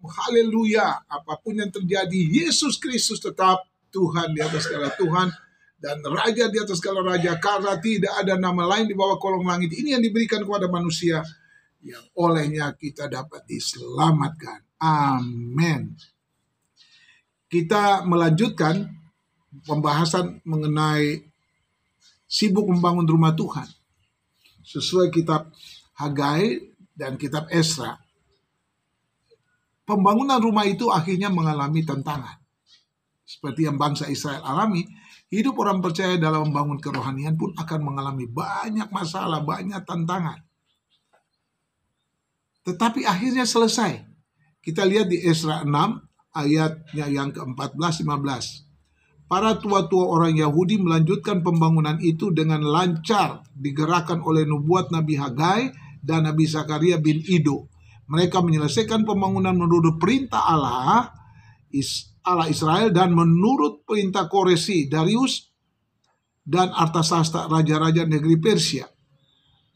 Haleluya. Apapun yang terjadi, Yesus Kristus tetap Tuhan di atas segala Tuhan dan Raja di atas segala Raja, karena tidak ada nama lain di bawah kolong langit ini yang diberikan kepada manusia yang olehnya kita dapat diselamatkan. Amin. Kita melanjutkan pembahasan mengenai sibuk membangun rumah Tuhan sesuai kitab Hagai dan kitab Esra. Pembangunan rumah itu akhirnya mengalami tantangan. Seperti yang bangsa Israel alami, hidup orang percaya dalam membangun kerohanian pun akan mengalami banyak masalah, banyak tantangan. Tetapi akhirnya selesai. Kita lihat di Esra 6 ayatnya yang ke-14-15. Para tua-tua orang Yahudi melanjutkan pembangunan itu dengan lancar, digerakkan oleh nubuat Nabi Hagai dan Nabi Zakaria bin Ido. Mereka menyelesaikan pembangunan menurut perintah Allah Israel dan menurut perintah Koresi, Darius, dan Artasasta, raja-raja negeri Persia.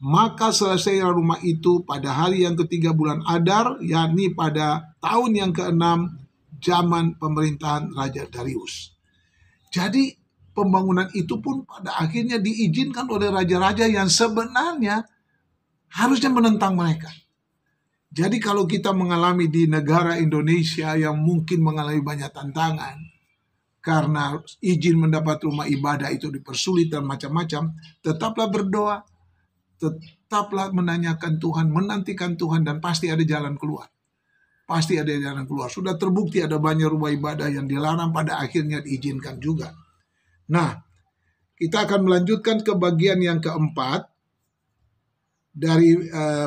Maka selesai rumah itu pada hari yang ketiga bulan Adar, yakni pada tahun yang ke-6 zaman pemerintahan Raja Darius. Jadi pembangunan itu pun pada akhirnya diizinkan oleh raja-raja yang sebenarnya harusnya menentang mereka. Jadi kalau kita mengalami di negara Indonesia yang mungkin mengalami banyak tantangan, karena izin mendapat rumah ibadah itu dipersulit dan macam-macam, tetaplah berdoa, tetaplah menanyakan Tuhan, menantikan Tuhan, dan pasti ada jalan keluar. Pasti ada jalan keluar. Sudah terbukti ada banyak rumah ibadah yang dilarang, pada akhirnya diizinkan juga. Nah, kita akan melanjutkan ke bagian yang keempat. Dari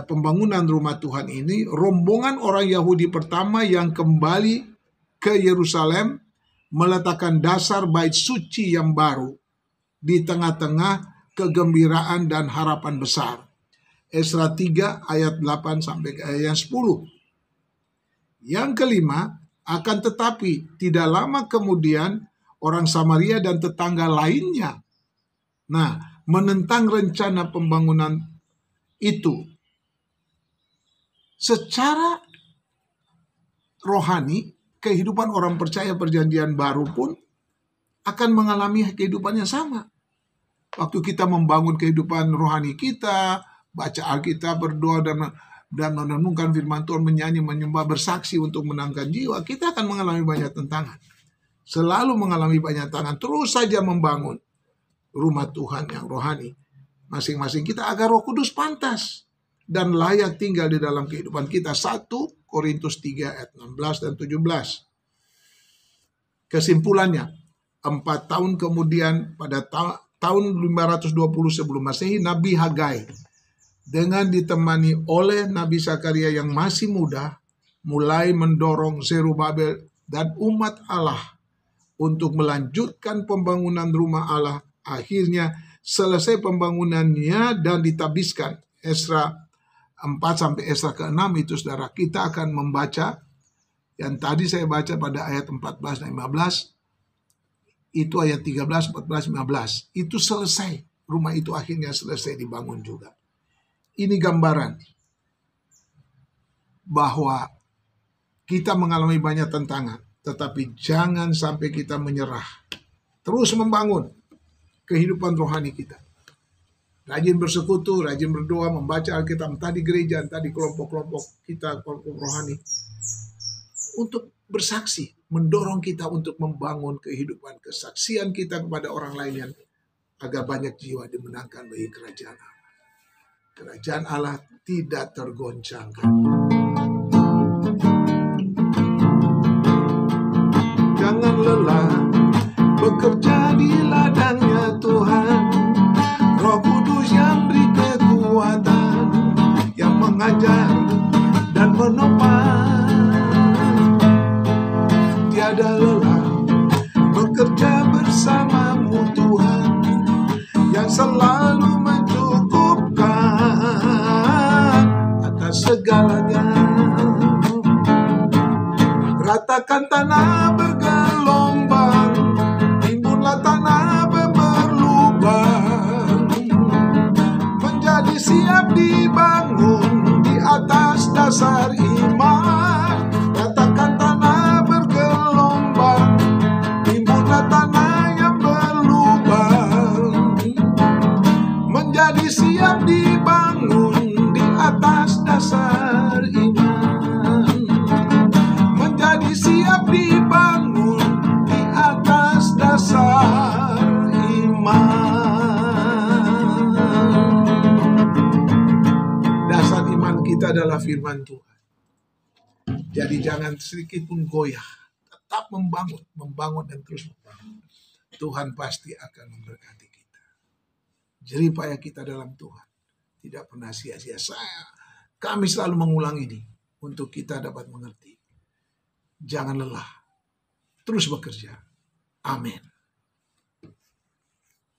pembangunan rumah Tuhan ini, rombongan orang Yahudi pertama yang kembali ke Yerusalem meletakkan dasar bait suci yang baru di tengah-tengah kegembiraan dan harapan besar. Esra 3 ayat 8 sampai ke ayat 10. Yang kelima, akan tetapi tidak lama kemudian orang Samaria dan tetangga lainnya menentang rencana pembangunan itu. Secara rohani, kehidupan orang percaya perjanjian baru pun akan mengalami kehidupan yang sama. Waktu kita membangun kehidupan rohani kita, baca Alkitab, berdoa, dan merenungkan firman Tuhan, menyanyi, menyembah, bersaksi untuk menangkan jiwa, kita akan mengalami banyak tantangan. Selalu mengalami banyak tantangan, terus saja membangun rumah Tuhan yang rohani. Masing-masing kita agar Roh Kudus pantas dan layak tinggal di dalam kehidupan kita. 1 Korintus 3 ayat 16 dan 17. Kesimpulannya, 4 tahun kemudian pada tahun 520 sebelum Masehi, Nabi Hagai dengan ditemani oleh Nabi Zakaria yang masih muda mulai mendorong Zerubabel dan umat Allah untuk melanjutkan pembangunan rumah Allah. Akhirnya selesai pembangunannya dan ditabiskan. Esra 4 sampai Esra ke-6 itu saudara, kita akan membaca yang tadi saya baca pada ayat 14 dan 15. Itu ayat 13, 14, 15. Itu selesai. Rumah itu akhirnya selesai dibangun juga. Ini gambaran bahwa kita mengalami banyak tantangan, tetapi jangan sampai kita menyerah. Terus membangun kehidupan rohani kita. Rajin bersekutu, rajin berdoa, membaca Alkitab, entah di gereja, entah di kelompok-kelompok kita, kelompok rohani. Untuk bersaksi, mendorong kita untuk membangun kehidupan, kesaksian kita kepada orang lain yang agar banyak jiwa dimenangkan bagi kerajaan Allah. Kerajaan Allah tidak tergoncangkan. Jangan lelah bekerja di ladangnya Tuhan. Roh Kudus yang beri kekuatan, yang mengajar dan menopang. Tiada lelah bekerja bersamamu Tuhan, yang selalu mencukupkan atas segalanya. Ratakan tanah bergelombang, timbunlah tanah berlubang, menjadi siap dibangun di atas dasar iman. Ratakan kita adalah firman Tuhan. Jadi jangan sedikit pun goyah. Tetap membangun dan terus membangun. Tuhan pasti akan memberkati kita. Jerih payah kita dalam Tuhan tidak pernah sia-sia. Kami selalu mengulang ini untuk kita dapat mengerti. Jangan lelah. Terus bekerja. Amin.